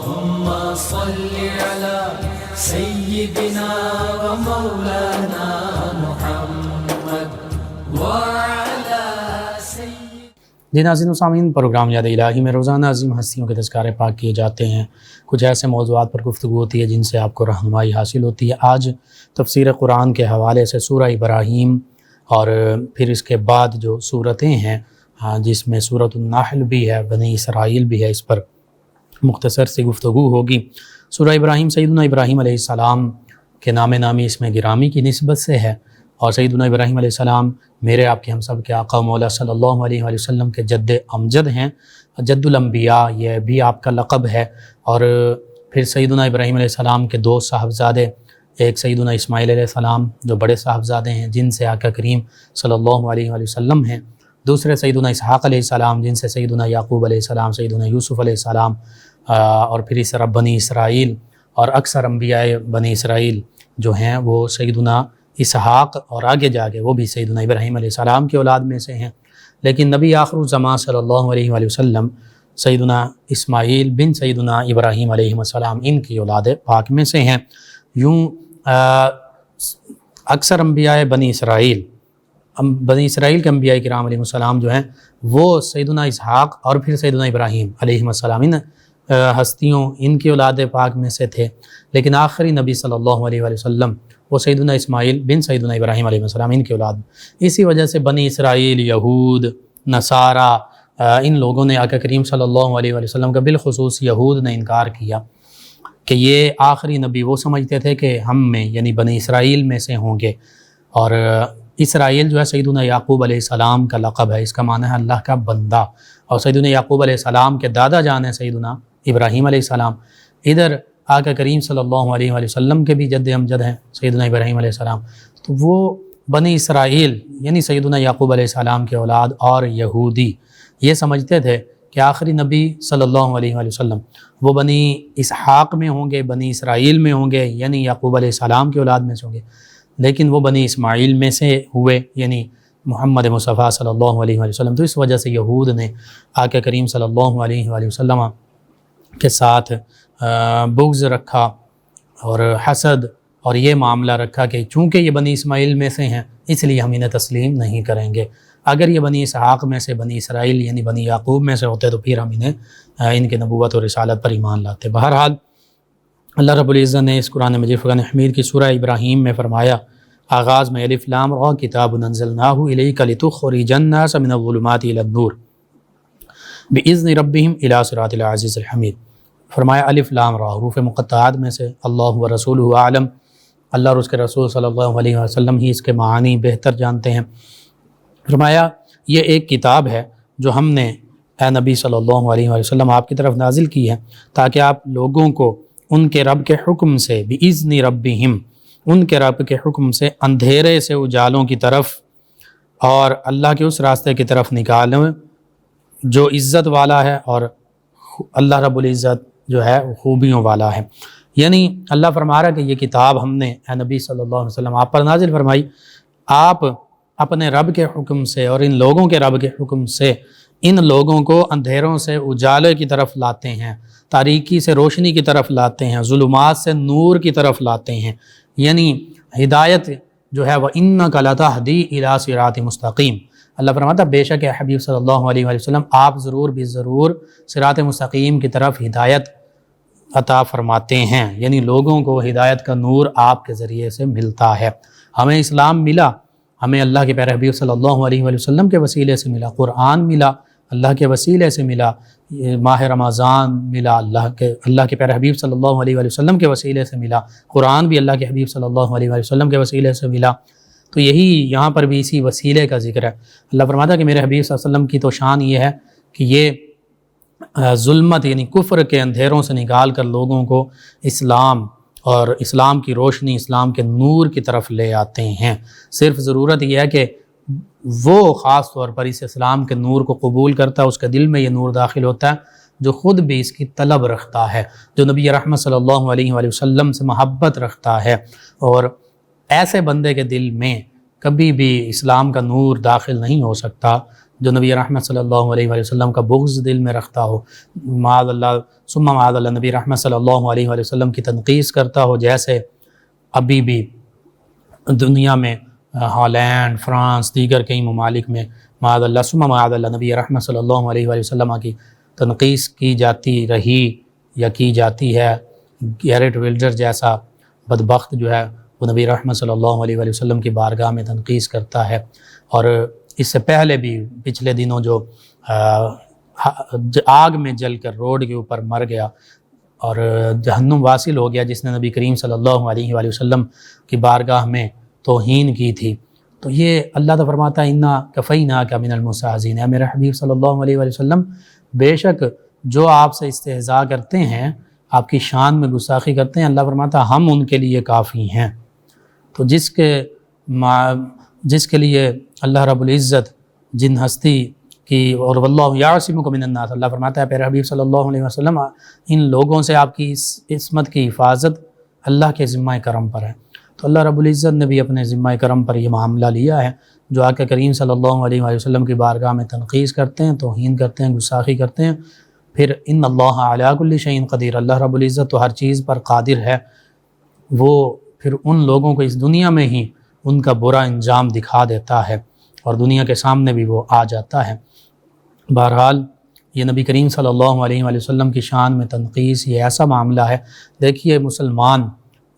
اللهم صل على سيدنا ومولانا محمد وعلى جی ناظرین و سامعین، پروگرام یاد الہی میں روزانہ عظیم ہستیوں کے تذکارے پاک کیے جاتے ہیں۔ کچھ ایسے موضوعات پر گفتگو ہوتی ہے جن سے آپ کو رہنمائی حاصل ہوتی ہے۔ آج تفسیر قرآن کے حوالے سے سورہ ابراہیم اور پھر اس کے بعد جو صورتیں ہیں جس میں سورۃ النحل بھی ہے، بنی اسرائیل بھی ہے، اس پر مختصر سی گفتگو ہوگی۔ سورہ ابراہیم سیدنا ابراہیم علیہ السلام کے نام نامی اس میں گرامی کی نسبت سے ہے، اور سیدنا ابراہیم علیہ السلام میرے آپ کے ہم سب کے آقا مولا صلی اللہ علیہ وآلہ وسلم کے جد امجد ہیں، جد الانبیاء یہ بھی آپ کا لقب ہے۔ اور پھر سیدنا ابراہیم علیہ السلام کے دو صاحبزادے، ایک سیدنا اسماعیل علیہ السلام جو بڑے صاحبزادے ہیں جن سے آقا کریم صلی اللہ علیہ وآلہ وسلم ہیں، دوسرے سیدنا اسحاق علیہ السلام جن سے سیدنا یعقوب علیہ السلام، سیدنا یوسف علیہ السلام، اور پھر اس طرح بنی اسرائیل اور اکثر انبیاء بنی اسرائیل جو ہیں وہ سیدنا اسحاق اور آگے جا کے وہ بھی سیدنا ابراہیم علیہ السلام کی اولاد میں سے ہیں۔ لیکن نبی آخر الزمان صلی اللہ علیہ وآلہ وسلم سیدنا اسماعیل بن سیدنا ابراہیم علیہ السلام ان کی اولاد پاک میں سے ہیں۔ یوں اکثر انبیاء بنی اسرائیل کے انبیاء کرام علیہ السلام جو ہیں وہ سیدنا اسحاق اور پھر سیدنا ابراہیم علیہ السلام ان ہستیوں ان کی اولاد پاک میں سے تھے، لیکن آخری نبی صلی اللہ علیہ وآلہ وسلم وہ سیدنا اسماعیل بن سیدنا ابراہیم علیہ السلام ان کی اولاد۔ اسی وجہ سے بنی اسرائیل، یہود، نصارہ، ان لوگوں نے آقا کریم صلی اللہ علیہ وآلہ وسلم کا، بالخصوص یہود نے انکار کیا کہ یہ آخری نبی وہ سمجھتے تھے کہ ہم میں یعنی بنی اسرائیل میں سے ہوں گے، اور اسرائیل جو ہے سیدنا یعقوب علیہ السلام کا لقب ہے، اس کا معنی ہے اللہ کا بندہ، اور سیدنا یعقوب علیہ السلام کے دادا جان ہیں سیدنا ابراہیم علیہ السلام۔ ادھر آقا کریم صلی اللہ علیہ وآلہ وسلم کے بھی جد امجد ہیں سیدنا ابراہیم علیہ السلام، تو وہ بنی اسرائیل یعنی سیدنا یعقوب علیہ السلام کے اولاد اور یہودی یہ سمجھتے تھے کہ آخری نبی صلی اللہ علیہ وآلہ وسلم وہ بنی اسحاق میں ہوں گے، بنی اسرائیل میں ہوں گے یعنی یعقوب علیہ السلام کے اولاد میں سے ہوں گے، لیکن وہ بنی اسماعیل میں سے ہوئے یعنی محمد مصطفیٰ صلی اللہ علیہ وآلہ وسلم۔ تو اس وجہ سے یہود نے آقا کریم صلی اللہ علیہ وآلہ وسلم کے ساتھ بغض رکھا اور حسد اور یہ معاملہ رکھا کہ چونکہ یہ بنی اسماعیل میں سے ہیں اس لیے ہم انہیں تسلیم نہیں کریں گے، اگر یہ بنی اسحاق میں سے، بنی اسرائیل یعنی بنی یعقوب میں سے ہوتے تو پھر ہم انہیں ان کے نبوت اور رسالت پر ایمان لاتے۔ بہرحال اللہ رب العزت نے اس قرآن مجید فرقان حمید کی سورہ ابراہیم میں فرمایا، آغاز میں الف لام را کتاب انزلناہ الیک لتخرج الناس من الظلمات الی النور باذن ربہم الی صراط العزیز الحمید۔ فرمایا الف لام را، حروف مقطعات میں سے اللہ و رسولہ اعلم، اللہ اور اس کے رسول صلی اللہ علیہ وسلم ہی اس کے معانی بہتر جانتے ہیں۔ فرمایا یہ ایک کتاب ہے جو ہم نے اے نبی صلی اللہ علیہ وسلم آپ کی طرف نازل کی ہے تاکہ آپ لوگوں کو ان کے رب کے حکم سے باذن ربہم، ان کے رب کے حکم سے اندھیرے سے اجالوں کی طرف اور اللہ کے اس راستے کی طرف نکالیں جو عزت والا ہے اور اللہ رب العزت جو ہے خوبیوں والا ہے۔ یعنی اللہ فرما رہا ہے کہ یہ کتاب ہم نے اے نبی صلی اللہ علیہ وسلم آپ پر نازل فرمائی، آپ اپنے رب کے حکم سے اور ان لوگوں کے رب کے حکم سے ان لوگوں کو اندھیروں سے اجالے کی طرف لاتے ہیں، تاریکی سے روشنی کی طرف لاتے ہیں، ظلمات سے نور کی طرف لاتے ہیں، یعنی ہدایت جو ہے وَإِنَّكَ لَتَهْدِي إِلَىٰ صِرَاطٍ مستقیم۔ اللہ فرماتا بے شک ہے حبیب صلی اللہ علیہ وآلہ وسلم آپ ضرور بھی ضرور صراط مستقیم کی طرف ہدایت عطا فرماتے ہیں، یعنی لوگوں کو ہدایت کا نور آپ کے ذریعے سے ملتا ہے۔ ہمیں اسلام ملا، ہمیں اللہ کے پیارے حبیب صلی اللہ علیہ وآلہ وسلم کے وسیلے سے ملا، قرآن ملا اللہ کے وسیلے سے ملا، ماہ رمضان ملا اللہ کے پیارے حبیب صلی اللہ علیہ وآلہ وسلم کے وسیلے سے ملا، قرآن بھی اللہ کے حبیب صلی اللہ علیہ وآلہ وسلم کے وسیلے سے ملا۔ تو یہی یہاں پر بھی اسی وسیلے کا ذکر ہے۔ اللہ فرماتا ہے کہ میرے حبیب صلی اللہ علیہ وسلم کی تو شان یہ ہے کہ یہ ظلمت یعنی کفر کے اندھیروں سے نکال کر لوگوں کو اسلام اور اسلام کی روشنی، اسلام کے نور کی طرف لے آتے ہیں۔ صرف ضرورت یہ ہے کہ وہ خاص طور پر اس اسلام کے نور کو قبول کرتا ہے، اس کے دل میں یہ نور داخل ہوتا ہے، جو خود بھی اس کی طلب رکھتا ہے، جو نبی رحمت صلی اللہ علیہ وآلہ وسلم سے محبت رکھتا ہے۔ اور ایسے بندے کے دل میں کبھی بھی اسلام کا نور داخل نہیں ہو سکتا جو نبی رحمت صلی اللہ علیہ وآلہ وسلم کا بغض دل میں رکھتا ہو، معاذ اللہ ثم معاذ اللہ نبی رحمت صلی اللہ علیہ وآلہ وسلم کی تنقیص کرتا ہو، جیسے ابھی بھی دنیا میں ہالینڈ، فرانس، دیگر کئی ممالک میں معاذ اللہ ثم معاذ اللہ نبی رحمت صلی اللہ علیہ وآلہ وسلم کی تنقیص کی جاتی رہی یا کی جاتی ہے۔ گیرٹ ولڈر جیسا بدبخت جو ہے وہ نبی رحمت صلی اللہ علیہ وآلہ وسلم کی بارگاہ میں تنقیص کرتا ہے، اور اس سے پہلے بھی پچھلے دنوں جو آگ میں جل کر روڈ کے اوپر مر گیا اور جہنم واصل ہو گیا، جس نے نبی کریم صلی اللہ علیہ وآلہ وسلم کی بارگاہ میں توہین کی تھی۔ تو یہ اللہ تعالیٰ فرماتا ہے انا کفیناک من المستہزئین، اے میرے حبیب صلی اللہ علیہ وآلہ وسلم بے شک جو آپ سے استہزاء کرتے ہیں، آپ کی شان میں گستاخی کرتے ہیں، اللہ فرماتا ہے ہم ان کے لیے کافی ہیں۔ تو جس کے لیے اللہ رب العزت جن ہستی کی، اور واللہ یعصمک من الناس، اللہ فرماتا ہے پیارے حبیب صلی اللہ علیہ وسلم ان لوگوں سے آپ کی عصمت کی حفاظت اللہ کے ذمہ کرم پر ہے۔ تو اللہ رب العزت نے بھی اپنے ذمہ کرم پر یہ معاملہ لیا ہے، جو آقا کریم صلی اللہ علیہ وآلہ وسلم کی بارگاہ میں تنقیص کرتے ہیں، توہین کرتے ہیں، گستاخی کرتے ہیں، پھر ان اللہ علی کل شیء قدیر، اللہ رب العزت تو ہر چیز پر قادر ہے، وہ پھر ان لوگوں کو اس دنیا میں ہی ان کا برا انجام دکھا دیتا ہے اور دنیا کے سامنے بھی وہ آ جاتا ہے۔ بہرحال یہ نبی کریم صلی اللہ علیہ وآلہ وسلم کی شان میں تنقیص یہ ایسا معاملہ ہے، دیکھیے مسلمان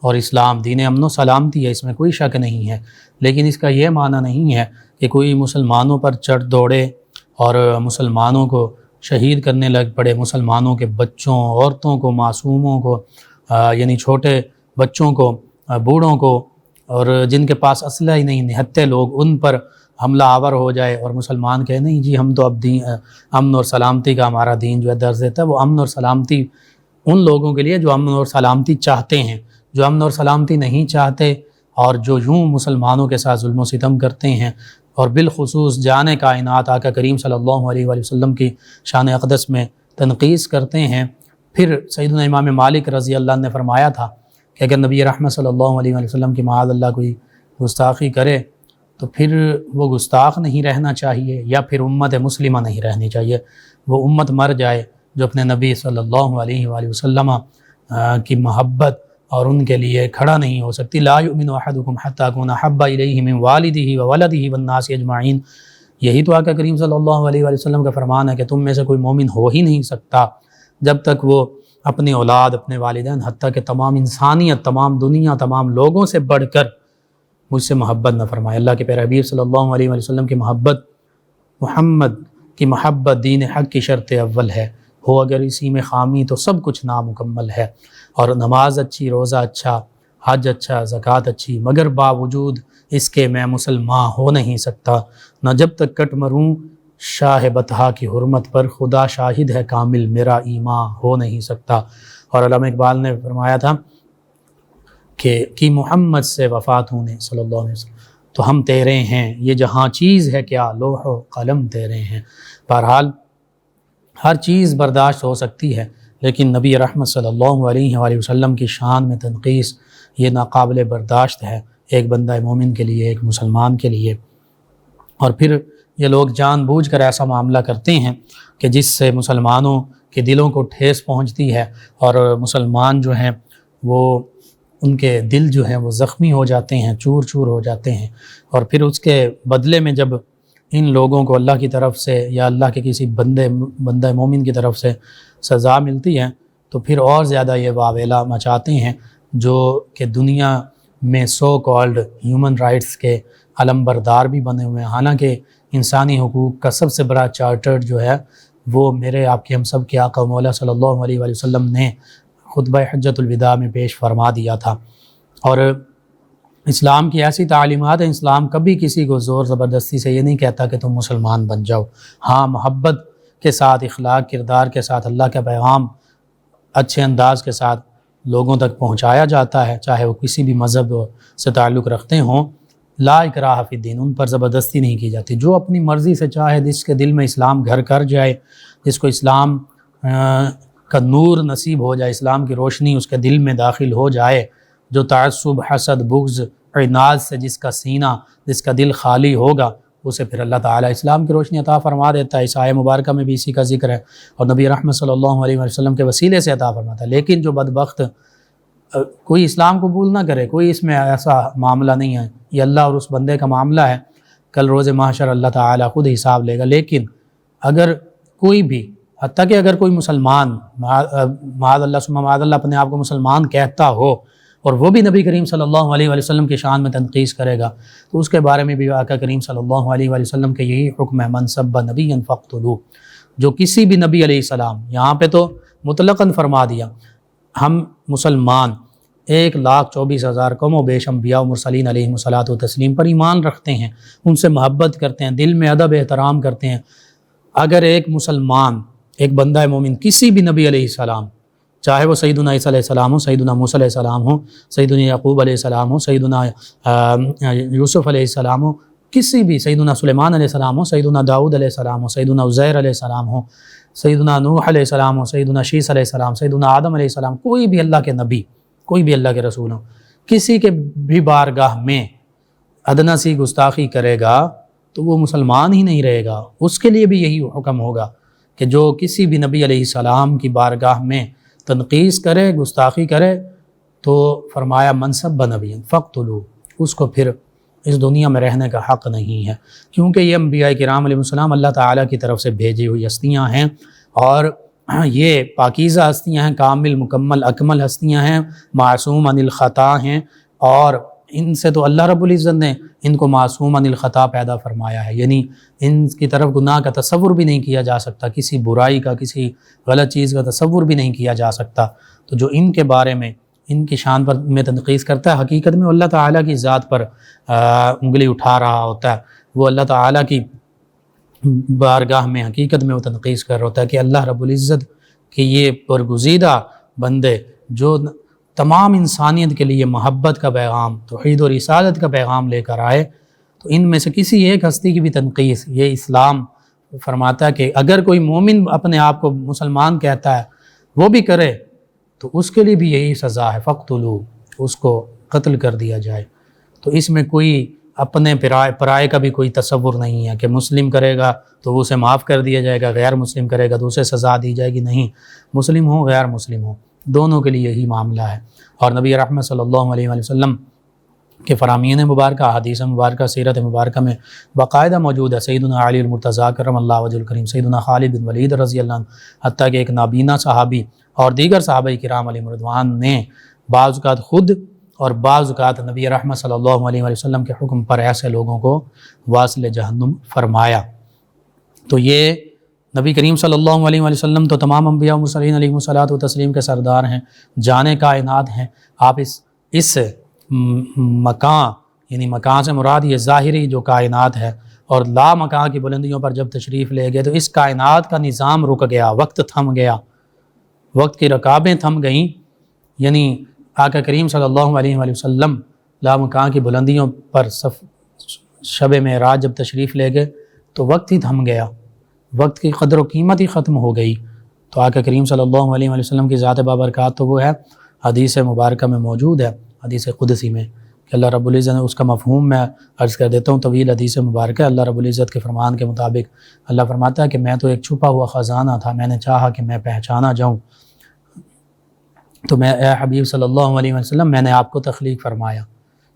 اور اسلام دین امن و سلامتی ہے، اس میں کوئی شک نہیں ہے، لیکن اس کا یہ معنی نہیں ہے کہ کوئی مسلمانوں پر چڑھ دوڑے اور مسلمانوں کو شہید کرنے لگ پڑے، مسلمانوں کے بچوں، عورتوں کو، معصوموں کو، یعنی چھوٹے بچوں کو، بوڑھوں کو، اور جن کے پاس اسلحہ ہی نہیں، نہتے لوگ، ان پر حملہ آور ہو جائے اور مسلمان کہے نہیں جی ہم تو اب امن اور سلامتی کا ہمارا دین جو ہے درس دیتا ہے۔ وہ امن اور سلامتی ان لوگوں کے لیے جو امن اور سلامتی چاہتے ہیں، جو امن اور سلامتی نہیں چاہتے اور جو یوں مسلمانوں کے ساتھ ظلم و ستم کرتے ہیں، اور بالخصوص جان کائنات آقا کریم صلی اللہ علیہ وآلہ وسلم کی شان اقدس میں تنقیص کرتے ہیں۔ پھر سیدنا امام مالک رضی اللہ عنہ نے فرمایا تھا کہ اگر نبی رحمت صلی اللہ علیہ وآلہ وسلم کی معاذ اللہ کوئی گستاخی کرے تو پھر وہ گستاخ نہیں رہنا چاہیے، یا پھر امت مسلمہ نہیں رہنی چاہیے، وہ امت مر جائے جو اپنے نبی صلی اللہ علیہ وآلہ وسلم کی محبت اور ان کے لیے کھڑا نہیں ہو سکتی۔ لا یؤمن احدکم حتی اکون احب الیہ من والدہ وولدہ والناس اجمعین، یہی تو آقا کریم صلی اللہ علیہ وآلہ وسلم کا فرمان ہے کہ تم میں سے کوئی مومن ہو ہی نہیں سکتا جب تک وہ اپنی اولاد، اپنے والدین، حتیٰ کہ تمام انسانیت، تمام دنیا، تمام لوگوں سے بڑھ کر مجھ سے محبت نہ فرمائے۔ اللہ کے پیارے حبیب صلی اللہ علیہ وآلہ وسلم کی محبت، محمد کی محبت دین حق کی شرط اول ہے، ہو اگر اسی میں خامی تو سب کچھ نامکمل ہے۔ اور نماز اچھی، روزہ اچھا، حج اچھا، زکوٰۃ اچھی، مگر باوجود اس کے میں مسلمان ہو نہیں سکتا، نہ جب تک کٹ مروں شاہ بطحا کی حرمت پر، خدا شاہد ہے کامل میرا ایمان ہو نہیں سکتا۔ اور علامہ اقبال نے فرمایا تھا کہ محمد سے وفات ہونے صلی اللہ علیہ وسلم تو ہم تیرے ہیں، یہ جہاں چیز ہے کیا لوح و قلم تیرے ہیں۔ بہرحال ہر چیز برداشت ہو سکتی ہے، لیکن نبی رحمت صلی اللہ علیہ وآلہ وسلم کی شان میں تنقیص یہ ناقابل برداشت ہے ایک بندہ مومن کے لیے، ایک مسلمان کے لیے۔ اور پھر یہ لوگ جان بوجھ کر ایسا معاملہ کرتے ہیں کہ جس سے مسلمانوں کے دلوں کو ٹھیس پہنچتی ہے، اور مسلمان جو ہیں وہ ان کے دل جو ہیں وہ زخمی ہو جاتے ہیں، چور چور ہو جاتے ہیں، اور پھر اس کے بدلے میں جب ان لوگوں کو اللہ کی طرف سے یا اللہ کے کسی بندہ مومن کی طرف سے سزا ملتی ہے تو پھر اور زیادہ یہ واویلا مچاتے ہیں، جو کہ دنیا میں سو کالڈ ہیومن رائٹس کے علم بردار بھی بنے ہوئے ہیں، حالانکہ انسانی حقوق کا سب سے بڑا چارٹر جو ہے وہ میرے آپ کے ہم سب کے آقا مولا صلی اللہ علیہ وآلہ وسلم نے خطبہ حجۃ الوداع میں پیش فرما دیا تھا۔ اور اسلام کی ایسی تعلیمات ہیں، اسلام کبھی کسی کو زور زبردستی سے یہ نہیں کہتا کہ تم مسلمان بن جاؤ، ہاں محبت کے ساتھ، اخلاق کردار کے ساتھ اللہ کا پیغام اچھے انداز کے ساتھ لوگوں تک پہنچایا جاتا ہے، چاہے وہ کسی بھی مذہب سے تعلق رکھتے ہوں۔ لا اکراہ فی الدین، ان پر زبردستی نہیں کی جاتی، جو اپنی مرضی سے چاہے، جس کے دل میں اسلام گھر کر جائے، جس کو اسلام کا نور نصیب ہو جائے، اسلام کی روشنی اس کے دل میں داخل ہو جائے، جو تعصب، حسد، بغض، عناد سے جس کا سینہ، جس کا دل خالی ہوگا، اسے پھر اللہ تعالیٰ اسلام کی روشنی عطا فرما دیتا ہے۔ اس آیہ مبارکہ میں بھی اسی کا ذکر ہے اور نبی رحمت صلی اللہ علیہ وسلم کے وسیلے سے عطا فرماتا ہے۔ لیکن جو بدبخت کوئی اسلام قبول نہ کرے، کوئی اس میں ایسا معاملہ نہیں ہے، یہ اللہ اور اس بندے کا معاملہ ہے، کل روز محشر اللہ تعالیٰ خود حساب لے گا۔ لیکن اگر کوئی بھی، حتیٰ کہ اگر کوئی مسلمان معاذ اللہ ثم معاذ اللہ اپنے آپ کو مسلمان کہتا ہو اور وہ بھی نبی کریم صلی اللہ علیہ وسلم کی شان میں تنقیص کرے گا، تو اس کے بارے میں بھی آقا کریم صلی اللہ علیہ وسلم کے یہی حکم ہے، من سب نبی فاقتلوہ، جو کسی بھی نبی علیہ السلام، یہاں پہ تو مطلقاً فرما دیا، ہم مسلمان 1,24,000 کم و بیش انبیاء و مرسلین علیہم الصلاۃ و تسلیم پر ایمان رکھتے ہیں، ان سے محبت کرتے ہیں، دل میں ادب احترام کرتے ہیں۔ اگر ایک مسلمان، ایک بندہ مومن کسی بھی نبی علیہ السلام، چاہے وہ سیدنا عیسیٰ علیہ السلام ہو، سیدنا موسیٰ علیہ السلام ہو، سیدنا یعقوب علیہ السلام ہو، سیدنا یوسف علیہ السلام ہو، کسی بھی، سیدنا سلیمان علیہ السلام ہو، سیدنا داؤد علیہ السلام ہو، سیدنا عزیر علیہ السلام ہو، سیدنا نوح علیہ السلام ہو، سیدنا شیس علیہ السلام، سیدنا آدم علیہ السلام، کوئی بھی اللہ کے نبی، کوئی بھی اللہ کے رسول ہو، کسی کے بھی بارگاہ میں ادنیٰ سی گستاخی کرے گا تو وہ مسلمان ہی نہیں رہے گا۔ اس کے لیے بھی یہی حکم ہوگا کہ جو کسی بھی نبی علیہ السلام کی بارگاہ میں تنقیص کرے، گستاخی کرے، تو فرمایا من سب نبی فاقتلوہ، اس کو پھر اس دنیا میں رہنے کا حق نہیں ہے، کیونکہ یہ انبیاء کرام علیہ السلام اللہ تعالیٰ کی طرف سے بھیجی ہوئی ہستیاں ہیں، اور یہ پاکیزہ ہستیاں ہیں، کامل مکمل اکمل ہستیاں ہیں، معصوم عن الخطا ہیں، اور ان سے تو اللہ رب العزت نے ان کو معصوم عن الخطا پیدا فرمایا ہے، یعنی ان کی طرف گناہ کا تصور بھی نہیں کیا جا سکتا، کسی برائی کا، کسی غلط چیز کا تصور بھی نہیں کیا جا سکتا۔ تو جو ان کے بارے میں، ان کی شان پر میں تنقیص کرتا ہے، حقیقت میں اللہ تعالیٰ کی ذات پر انگلی اٹھا رہا ہوتا ہے، وہ اللہ تعالیٰ کی بارگاہ میں حقیقت میں وہ تنقیص کر رہا ہوتا ہے کہ اللہ رب العزت کے یہ برگزیدہ بندے جو تمام انسانیت کے لیے محبت کا پیغام، توحید و رسالت کا پیغام لے کر آئے، تو ان میں سے کسی ایک ہستی کی بھی تنقیص، یہ اسلام فرماتا ہے کہ اگر کوئی مومن اپنے آپ کو مسلمان کہتا ہے وہ بھی کرے تو اس کے لیے بھی یہی سزا ہے، فاقتلوہ، اس کو قتل کر دیا جائے۔ تو اس میں کوئی اپنے پرائے کا بھی کوئی تصور نہیں ہے کہ مسلم کرے گا تو اسے معاف کر دیا جائے گا، غیر مسلم کرے گا تو اسے سزا دی جائے گی، نہیں، مسلم ہو غیر مسلم ہو دونوں کے لیے یہی معاملہ ہے۔ اور نبی رحمت صلی اللہ علیہ وسلم کہ فرامین مبارکہ، حدیث مبارکہ، سیرت مبارکہ میں باقاعدہ موجود ہے، سیدنا علی المرتضیٰ کرم اللہ وجہ الکریم، سیدنا خالد بن ولید رضی اللہ عنہ، حتیٰ کہ ایک نابینا صحابی اور دیگر صحابہ کرام علیہ رضوان نے بعض اوقات خود اور بعض اوقات نبی رحمت صلی اللہ علیہ وسلم کے حکم پر ایسے لوگوں کو واصل جہنم فرمایا۔ تو یہ نبی کریم صلی اللہ علیہ وسلم تو تمام انبیاء و مرسلین علیہم الصلاۃ و تسلیم کے سردار ہیں، جان کائنات ہیں۔ آپ اس مکان، یعنی مکان سے مراد یہ ظاہری جو کائنات ہے، اور لا مکان کی بلندیوں پر جب تشریف لے گئے تو اس کائنات کا نظام رک گیا، وقت تھم گیا، وقت کی رکابیں تھم گئیں، یعنی آقا کریم صلی اللہ علیہ وسلم لا مکان کی بلندیوں پر شب معراج جب تشریف لے گئے تو وقت ہی تھم گیا، وقت کی قدر و قیمت ہی ختم ہو گئی۔ تو آقا کریم صلی اللہ علیہ وسلم کی ذات بابرکات تو وہ ہے، حدیث مبارکہ میں موجود ہے، حدیث قدسی میں، کہ اللہ رب العزت نے اس کا مفہوم میں عرض کر دیتا ہوں، طویل حدیث مبارکہ۔ اللہ رب العزت کے فرمان کے مطابق اللہ فرماتا ہے کہ میں تو ایک چھپا ہوا خزانہ تھا، میں نے چاہا کہ میں پہچانا جاؤں تو میں، اے حبیب صلی اللہ علیہ وسلم، میں نے آپ کو تخلیق فرمایا۔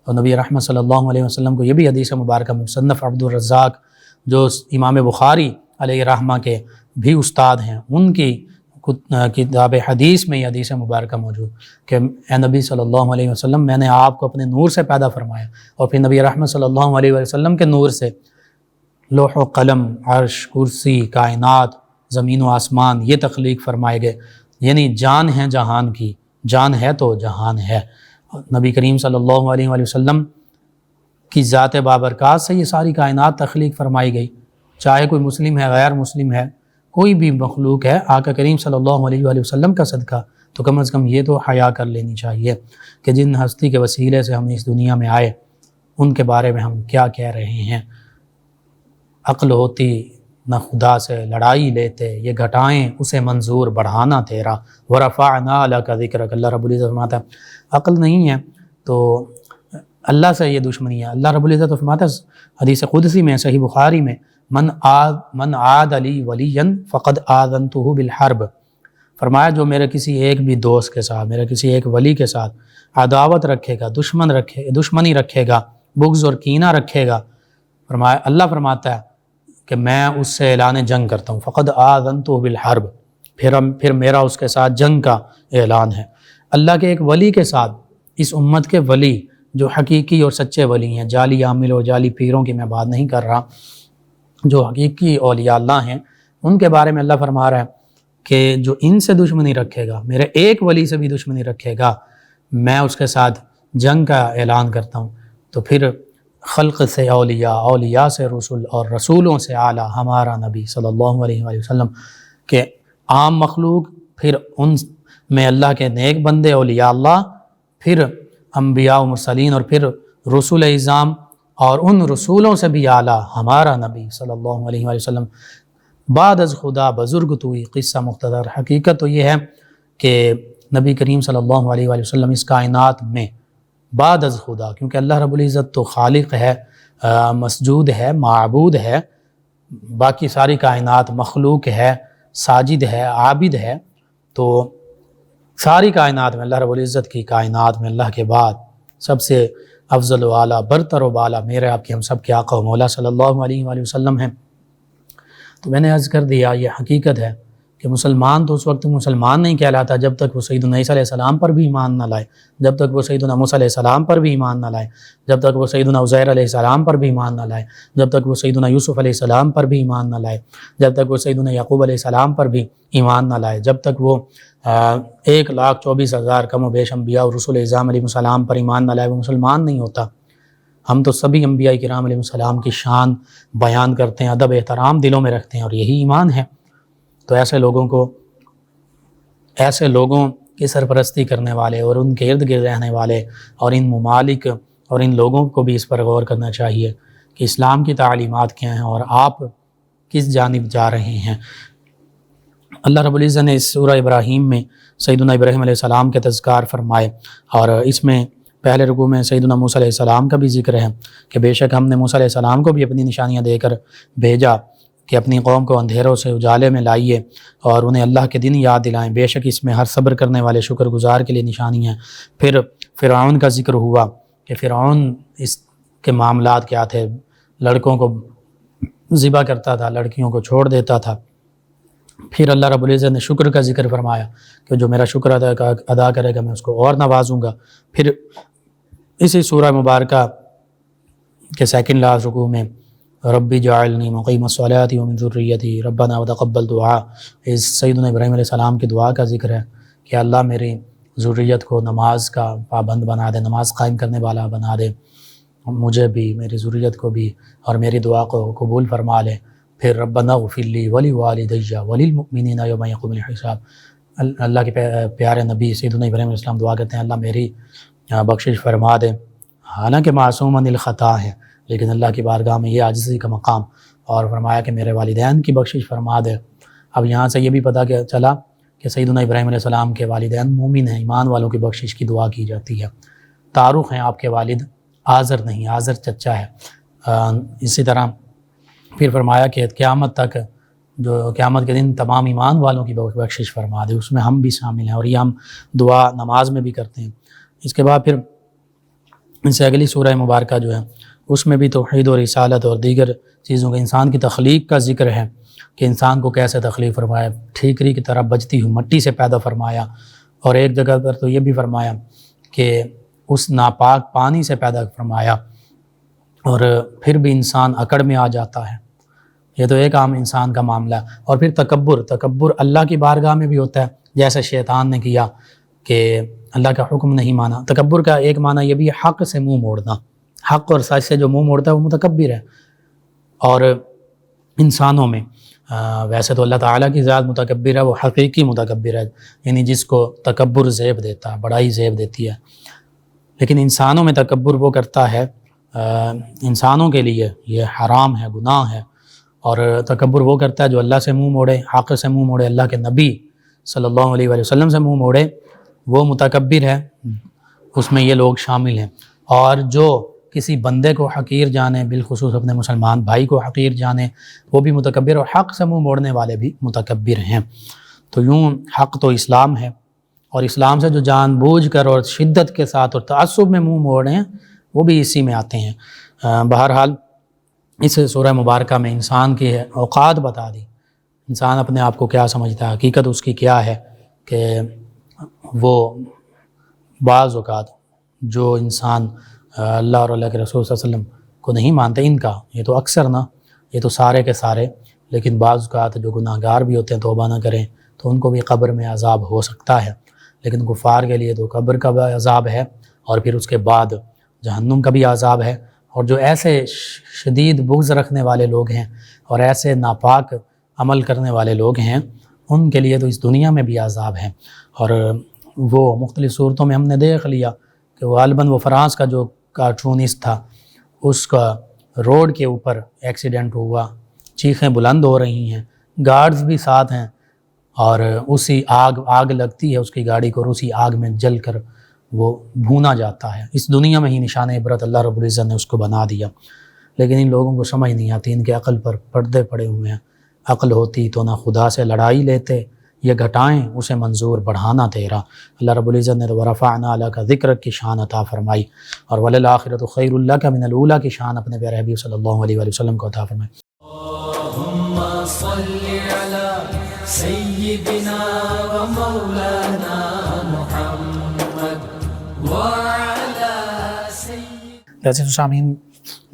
اور نبی رحمت صلی اللہ علیہ وسلم کو یہ بھی حدیث مبارکہ، مصنف عبد الرزاق جو امام بخاری علیہ رحمہ کے بھی استاد ہیں، ان کی کتاب حدیث میں یہ حدیث مبارکہ موجود کہ اے نبی صلی اللہ علیہ وسلم، میں نے آپ کو اپنے نور سے پیدا فرمایا، اور پھر نبی رحمت صلی اللہ علیہ وسلم کے نور سے لوح و قلم، عرش، کرسی، کائنات، زمین و آسمان یہ تخلیق فرمائے گئے، یعنی جان ہے جہان کی، جان ہے تو جہان ہے۔ نبی کریم صلی اللہ علیہ وسلم کی ذات بابرکات سے یہ ساری کائنات تخلیق فرمائی گئی، چاہے کوئی مسلم ہے، غیر مسلم ہے، کوئی بھی مخلوق ہے، آقا کریم صلی اللہ علیہ وسلم کا صدقہ تو کم از کم یہ تو حیا کر لینی چاہیے کہ جن ہستی کے وسیلے سے ہم اس دنیا میں آئے ان کے بارے میں ہم کیا کہہ رہے ہیں۔ عقل ہوتی نہ خدا سے لڑائی لیتے، یہ گھٹائیں اسے منظور بڑھانا تیرا، وَرَفَعْنَا لَكَ ذِكْرَكَ، اللہ رب العزت فرماتا ہے عقل نہیں ہے تو اللہ سے یہ دشمنی ہے۔ اللہ رب العزت فرماتا ہے حدیث قدسی میں صحیح بخاری میں، من عاد علی ولیا فقد آذنتہ بالحرب، فرمایا جو میرے کسی ایک بھی دوست کے ساتھ، میرے کسی ایک ولی کے ساتھ عداوت رکھے گا، دشمنی رکھے گا، بغض اور کینہ رکھے گا، فرمایا اللہ فرماتا ہے کہ میں اس سے اعلان جنگ کرتا ہوں، فقد آذنتہ بالحرب، پھر میرا اس کے ساتھ جنگ کا اعلان ہے۔ اللہ کے ایک ولی کے ساتھ، اس امت کے ولی جو حقیقی اور سچے ولی ہیں، جعلی عامل اور جعلی پیروں کی میں بات نہیں کر رہا، جو حقیقی اولیاء اللہ ہیں، ان کے بارے میں اللہ فرما رہا ہے کہ جو ان سے دشمنی رکھے گا، میرے ایک ولی سے بھی دشمنی رکھے گا، میں اس کے ساتھ جنگ کا اعلان کرتا ہوں۔ تو پھر خلق سے اولیاء، اولیاء سے رسول، اور رسولوں سے اعلیٰ ہمارا نبی صلی اللہ علیہ وآلہ وسلم کہ عام مخلوق، پھر ان میں اللہ کے نیک بندے اولیاء اللہ، پھر انبیاء و مرسلین، اور پھر رسول اعظام، اور ان رسولوں سے بھی اعلیٰ ہمارا نبی صلی اللہ علیہ وآلہ وسلم۔ بعد از خدا بزرگ توئی، قصہ مختصر، حقیقت تو یہ ہے کہ نبی کریم صلی اللہ علیہ وآلہ وسلم اس کائنات میں بعد از خدا، کیونکہ اللہ رب العزت تو خالق ہے، مسجود ہے، معبود ہے، باقی ساری کائنات مخلوق ہے، ساجد ہے، عابد ہے، تو ساری کائنات میں اللہ رب العزت کی کائنات میں اللہ کے بعد سب سے افضل و اعلیٰ، برتر و بالا میرے آپ کے ہم سب کے آقا و مولا صلی اللہ علیہ وآلہ وسلم ہیں۔ تو میں نے عرض کر دیا یہ حقیقت ہے کہ مسلمان تو اس وقت مسلمان نہیں کہلاتا جب تک وہ سیدنا عیسیٰ علیہ السلام پر بھی ایمان نہ لائے، جب تک وہ سیدنا موسیٰ علیہ السلام پر بھی ایمان نہ لائے، جب تک وہ سیدنا عزیر علیہ السلام پر بھی ایمان نہ لائے، جب تک وہ سیدنا یوسف علیہ السلام پر بھی ایمان نہ لائے، جب تک وہ سیدنا یعقوب علیہ السلام پر بھی ایمان نہ لائے، جب تک وہ 1,24,000 کم و بیش انبیاء اور رسول اعظام علیہ السلام پر ایمان نہ لائے، وہ مسلمان نہیں ہوتا۔ ہم تو سبھی انبیاء کرام علیہ السلام کی شان بیان کرتے ہیں، ادب احترام دلوں میں رکھتے ہیں، اور یہی ایمان ہے۔ تو ایسے لوگوں کی سرپرستی کرنے والے اور ان کے ارد گرد رہنے والے اور ان ممالک اور ان لوگوں کو بھی اس پر غور کرنا چاہیے کہ اسلام کی تعلیمات کیا ہیں اور آپ کس جانب جا رہے ہیں۔ اللہ رب العزت نے اس سورہ ابراہیم میں سیدنا ابراہیم علیہ السلام کے تذکار فرمائے، اور اس میں پہلے رکوع میں سیدنا موسیٰ علیہ السلام کا بھی ذکر ہے کہ بے شک ہم نے موسیٰ علیہ السلام کو بھی اپنی نشانیاں دے کر بھیجا کہ اپنی قوم کو اندھیروں سے اجالے میں لائیے اور انہیں اللہ کے دن یاد دلائیں، بے شک اس میں ہر صبر کرنے والے شکر گزار کے لیے نشانی ہیں۔ پھر فرعون کا ذکر ہوا کہ فرعون اس کے معاملات کیا تھے، لڑکوں کو ذبح کرتا تھا، لڑکیوں کو چھوڑ دیتا تھا۔ پھر اللہ رب العزت نے شکر کا ذکر فرمایا کہ جو میرا شکر ادا کرے گا میں اس کو اور نوازوں گا۔ پھر اسی سورہ مبارکہ کے سیکنڈ لاسٹ رکوع میں ربی جعلنی مقیم الصلاۃ ومن ذریتی ربنا وتقبل دعا، اس سیدنا ابراہیم علیہ السلام کی دعا کا ذکر ہے کہ اللہ میری ذریت کو نماز کا پابند بنا دے، نماز قائم کرنے والا بنا دے، مجھے بھی، میری ذریت کو بھی، اور میری دعا کو قبول فرما لے۔ پھر ربنا اغفر لی ولوالدی وللمؤمنین یوم یقوم الحساب، اللہ کے پیارے نبی سیدنا ابراہیم علیہ السلام دعا کرتے ہیں اللہ میری بخشش فرما دے، حالانکہ معصوم عن الخطا ہے لیکن اللہ کی بارگاہ میں یہ عاجزی کا مقام، اور فرمایا کہ میرے والدین کی بخشش فرما دے۔ اب یہاں سے یہ بھی پتہ چلا کہ سیدنا ابراہیم علیہ السلام کے والدین مومن ہیں، ایمان والوں کی بخشش کی دعا کی جاتی ہے۔ تعارف ہیں آپ کے والد، آزر نہیں، آزر چچا ہے۔ اسی طرح پھر فرمایا کہ قیامت تک، جو قیامت کے دن تمام ایمان والوں کی بخشش فرما دے، اس میں ہم بھی شامل ہیں، اور یہ ہم دعا نماز میں بھی کرتے ہیں۔ اس کے بعد پھر اس سے اگلی سورہ مبارکہ جو ہے اس میں بھی توحید و رسالت اور دیگر چیزوں کے انسان کی تخلیق کا ذکر ہے کہ انسان کو کیسے تخلیق فرمایا، ٹھیکری کی طرح بجتی ہوئی مٹی سے پیدا فرمایا، اور ایک جگہ پر تو یہ بھی فرمایا کہ اس ناپاک پانی سے پیدا فرمایا، اور پھر بھی انسان اکڑ میں آ جاتا ہے۔ یہ تو ایک عام انسان کا معاملہ ہے۔ اور پھر تکبر اللہ کی بارگاہ میں بھی ہوتا ہے، جیسے شیطان نے کیا کہ اللہ کا حکم نہیں مانا۔ تکبر کا ایک معنی یہ بھی ہے حق سے منہ موڑنا، حق اور سچ سے جو منہ موڑتا ہے وہ متکبر ہے۔ اور انسانوں میں ویسے تو اللہ تعالیٰ کی ذات متکبر ہے، وہ حقیقی متکبر ہے، یعنی جس کو تکبر زیب دیتا ہے، بڑائی زیب دیتی ہے۔ لیکن انسانوں میں تکبر وہ کرتا ہے، انسانوں کے لیے یہ حرام ہے، گناہ ہے، اور تکبر وہ کرتا ہے جو اللہ سے منہ موڑے، حق سے منہ موڑے، اللہ کے نبی صلی اللہ علیہ وآلہ وسلم سے منہ موڑے، وہ متکبر ہے، اس میں یہ لوگ شامل ہیں۔ اور جو کسی بندے کو حقیر جانے، بالخصوص اپنے مسلمان بھائی کو حقیر جانے، وہ بھی متکبر، اور حق سے منہ موڑنے والے بھی متکبر ہیں۔ تو یوں حق تو اسلام ہے، اور اسلام سے جو جان بوجھ کر اور شدت کے ساتھ اور تعصب میں منہ موڑ رہے ہیں وہ بھی اسی میں آتے ہیں۔ بہرحال اس سورہ مبارکہ میں انسان کی اوقات بتا دی، انسان اپنے آپ کو کیا سمجھتا ہے، حقیقت اس کی کیا ہے، کہ وہ بعض اوقات جو انسان اللہ اور اللہ کے رسول صلی اللہ علیہ وسلم کو نہیں مانتے، ان کا یہ تو اکثر نہ، یہ تو سارے کے سارے، لیکن بعض اوقات جو گناہ گار بھی ہوتے ہیں توبہ نہ کریں تو ان کو بھی قبر میں عذاب ہو سکتا ہے، لیکن کفار کے لیے تو قبر کا بھی عذاب ہے، اور پھر اس کے بعد جہنم کا بھی عذاب ہے، اور جو ایسے شدید بغض رکھنے والے لوگ ہیں اور ایسے ناپاک عمل کرنے والے لوگ ہیں ان کے لیے تو اس دنیا میں بھی عذاب ہے۔ اور وہ مختلف صورتوں میں ہم نے دیکھ لیا کہ غالباً وہ فرانس کا جو کارٹونسٹ تھا، اس کا روڈ کے اوپر ایکسیڈنٹ ہوا، چیخیں بلند ہو رہی ہیں، گارڈز بھی ساتھ ہیں، اور اسی آگ لگتی ہے اس کی گاڑی کو، اور اسی آگ میں جل کر وہ بھونا جاتا ہے۔ اس دنیا میں ہی نشان عبرت اللہ رب العزت نے اس کو بنا دیا، لیکن ان لوگوں کو سمجھ نہیں آتی، ان کے عقل پر پردے پڑے ہوئے ہیں۔ عقل ہوتی تو نہ خدا سے لڑائی لیتے، یہ گھٹائیں اسے منظور بڑھانا تیرا۔ اللہ رب العزت نے تو ورفعنا لک ذکرک کی شان عطا فرمائی، اور وللآخرۃ خیر لک من الاولی کی شان اپنے پیارے حبیب صلی اللہ علیہ وآلہ وسلم کو عطا فرمائی۔ اللہم صلی علی سیدنا و مولانا محمد وعلی سید۔ جیسے سامعین،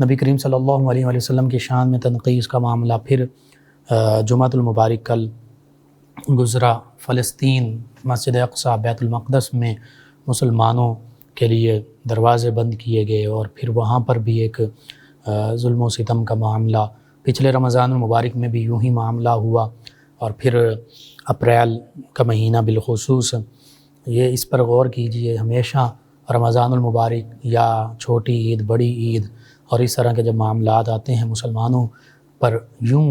نبی کریم صلی اللہ علیہ وآلہ وسلم کی شان میں تنقیص کا معاملہ پھر جمعۃ المبارک کل گزرا۔ فلسطین مسجد اقصی بیت المقدس میں مسلمانوں کے لیے دروازے بند کیے گئے، اور پھر وہاں پر بھی ایک ظلم و ستم کا معاملہ، پچھلے رمضان المبارک میں بھی یوں ہی معاملہ ہوا، اور پھر اپریل کا مہینہ بالخصوص، یہ اس پر غور کیجئے، ہمیشہ رمضان المبارک یا چھوٹی عید، بڑی عید اور اس طرح کے جب معاملات آتے ہیں مسلمانوں پر، یوں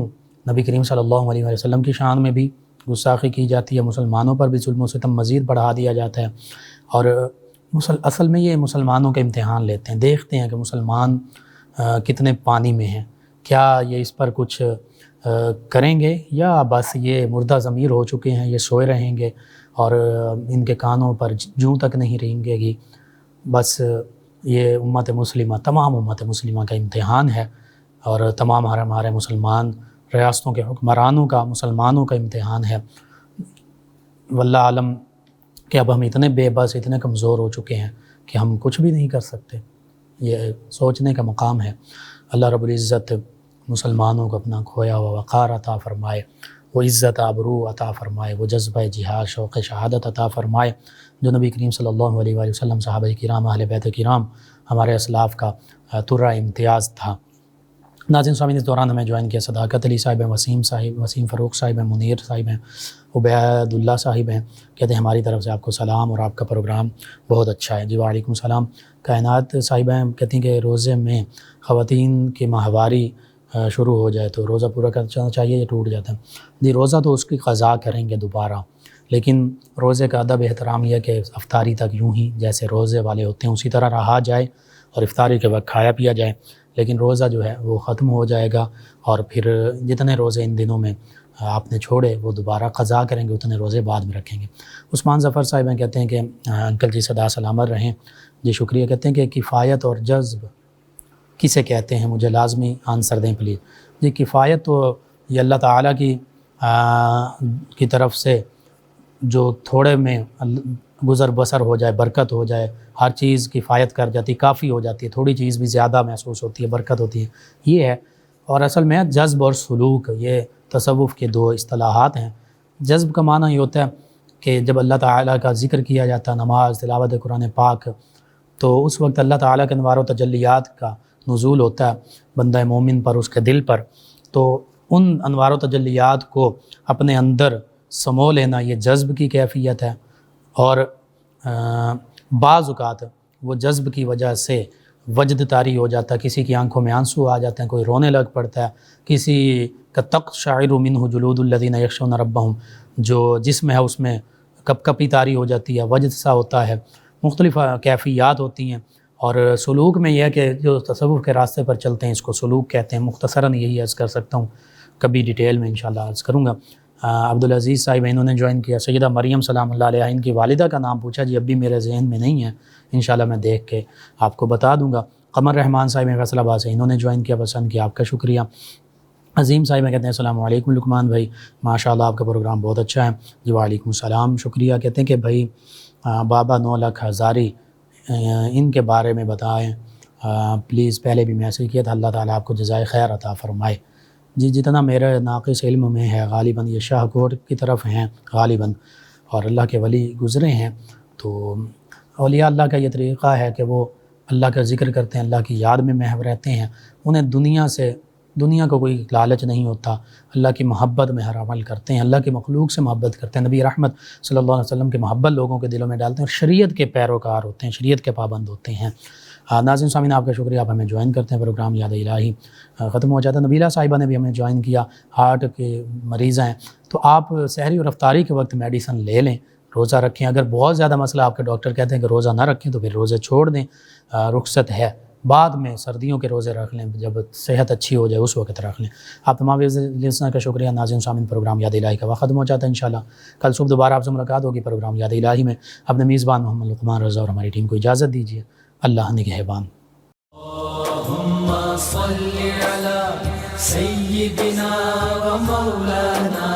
نبی کریم صلی اللہ علیہ وسلم کی شان میں بھی گستاخی کی جاتی ہے، مسلمانوں پر بھی ظلم و ستم مزید بڑھا دیا جاتا ہے، اور اصل میں یہ مسلمانوں کا امتحان لیتے ہیں، دیکھتے ہیں کہ مسلمان کتنے پانی میں ہیں، کیا یہ اس پر کچھ کریں گے یا بس یہ مردہ ضمیر ہو چکے ہیں، یہ سوئے رہیں گے اور ان کے کانوں پر جوں تک نہیں رینگے گی۔ بس یہ امت مسلمہ، تمام امت مسلمہ کا امتحان ہے، اور تمام ہمارے مسلمان ریاستوں کے حکمرانوں کا، مسلمانوں کا امتحان ہے۔ واللہ عالم کہ اب ہم اتنے بے بس، اتنے کمزور ہو چکے ہیں کہ ہم کچھ بھی نہیں کر سکتے، یہ سوچنے کا مقام ہے۔ اللہ رب العزت مسلمانوں کو اپنا کھویا ہوا وقار عطا فرمائے، وہ عزت آبرو عطا فرمائے، وہ جذبہ جہاد، شوق شہادت عطا فرمائے جو نبی کریم صلی اللہ علیہ وآلہ وسلم، صحابہ کرام، اہل بیت کرام، ہمارے اسلاف کا ترہ امتیاز تھا۔ ناظرین سامعین، اس دوران ہمیں جوائن کیا صداقت علی صاحب ہیں، وسیم فاروق صاحب ہیں، منیر صاحب ہیں، عبید اللہ صاحب ہیں، کہتے ہیں ہماری طرف سے آپ کو سلام اور آپ کا پروگرام بہت اچھا ہے۔ جی وعلیکم السلام۔ کائنات صاحب ہیں، کہتی ہیں کہ روزے میں خواتین کی ماہواری شروع ہو جائے تو روزہ پورا کرنا چاہیے یا ٹوٹ جاتا ہے؟ جی روزہ تو اس کی قضا کریں گے دوبارہ، لیکن روزے کا ادب احترام یہ کہ افطاری تک یوں ہی جیسے روزے والے ہوتے ہیں اسی طرح رہا جائے، اور افطاری کے وقت کھایا پیا جائے، لیکن روزہ جو ہے وہ ختم ہو جائے گا، اور پھر جتنے روزے ان دنوں میں آپ نے چھوڑے وہ دوبارہ قضا کریں گے، اتنے روزے بعد میں رکھیں گے۔ عثمان ظفر صاحب ہیں، کہتے ہیں کہ انکل جی صدا سلامت رہیں۔ جی شکریہ۔ کہتے ہیں کہ کفایت اور جذب کسے کہتے ہیں؟ مجھے لازمی آنسر دیں پلیز۔ جی کفایت تو یہ اللہ تعالیٰ کی طرف سے جو تھوڑے میں گزر بسر ہو جائے، برکت ہو جائے، ہر چیز کفایت کر جاتی، کافی ہو جاتی ہے، تھوڑی چیز بھی زیادہ محسوس ہوتی ہے، برکت ہوتی ہے، یہ ہے۔ اور اصل میں جذب اور سلوک یہ تصوف کے دو اصطلاحات ہیں۔ جذب کا معنی یہ ہوتا ہے کہ جب اللہ تعالیٰ کا ذکر کیا جاتا ہے، نماز، تلاوت قرآن پاک، تو اس وقت اللہ تعالیٰ کے انوار و تجلیات کا نزول ہوتا ہے بندہ مومن پر، اس کے دل پر، تو ان انوار و تجلیات کو اپنے اندر سمو لینا یہ جذب کی کیفیت ہے۔ اور بعض اوقات وہ جذب کی وجہ سے وجد طاری ہو جاتا ہے، کسی کی آنکھوں میں آنسو آ جاتے ہیں، کوئی رونے لگ پڑتا ہے، کسی کا تقشعر منہ جلود الذین یخشون ربہم، جو جسم ہے اس میں کپ کپی طاری ہو جاتی ہے، وجد سا ہوتا ہے، مختلف کیفیات ہوتی ہیں، اور سلوک میں یہ ہے کہ جو تصوف کے راستے پر چلتے ہیں اس کو سلوک کہتے ہیں. مختصراً یہی عرض کر سکتا ہوں, کبھی ڈیٹیل میں انشاءاللہ عرض کروں گا. عبدالعزیز صاحب انہوں نے جوائن کیا. سیدہ مریم سلام اللہ علیہ, ان کی والدہ کا نام پوچھا جی, اب بھی میرے ذہن میں نہیں ہے, انشاءاللہ میں دیکھ کے آپ کو بتا دوں گا. قمر رحمان صاحب فیصل آباد سے, انہوں نے جوائن کیا, پسند کیا, آپ کا شکریہ. عظیم صاحب کہتے ہیں السلام علیکم لقمان بھائی, ماشاءاللہ آپ کا پروگرام بہت اچھا ہے. جی وعلیکم السلام, شکریہ. کہتے ہیں کہ بھائی بابا 9 لکھ ہزاری ان کے بارے میں بتائیں پلیز. پہلے بھی میسج کیا تھا, اللہ تعالیٰ آپ کو جزائے خیر عطا فرمائے. جی جتنا میرے ناقص علم میں ہے, غالباً یہ شاہ کوٹ کی طرف ہیں غالباً, اور اللہ کے ولی گزرے ہیں. تو اولیاء اللہ کا یہ طریقہ ہے کہ وہ اللہ کا ذکر کرتے ہیں, اللہ کی یاد میں محو رہتے ہیں. انہیں دنیا کو کوئی لالچ نہیں ہوتا, اللہ کی محبت میں ہر عمل کرتے ہیں, اللہ کی مخلوق سے محبت کرتے ہیں, نبی رحمت صلی اللہ علیہ وسلم کی محبت لوگوں کے دلوں میں ڈالتے ہیں, اور شریعت کے پیروکار ہوتے ہیں, شریعت کے پابند ہوتے ہیں. ناظرین سامعین آپ کا شکریہ, آپ ہمیں جوائن کرتے ہیں. پروگرام یاد الہی ختم ہو جاتا ہے. نبیلہ صاحبہ نے بھی ہمیں جوائن کیا, ہارٹ کے مریض ہیں, تو آپ سحری اور افطاری کے وقت میڈیسن لے لیں, روزہ رکھیں. اگر بہت زیادہ مسئلہ آپ کے ڈاکٹر کہتے ہیں کہ روزہ نہ رکھیں تو پھر روزے چھوڑ دیں, رخصت ہے. بعد میں سردیوں کے روزے رکھ لیں, جب صحت اچھی ہو جائے اس وقت رکھ لیں. آپ تمام لسنر کا شکریہ. ناظرین سامعین پروگرام یاد الہی کا وقت ختم ہو جاتا ہے. انشاءاللہ کل صبح دوبارہ آپ سے ملاقات ہوگی پروگرام یاد الہی میں. اپنے میزبان محمد لقمان رضا اور ہماری ٹیم کو اجازت دیجیے. اللہ نگہبان. اللهم صل على سيدنا ومولانا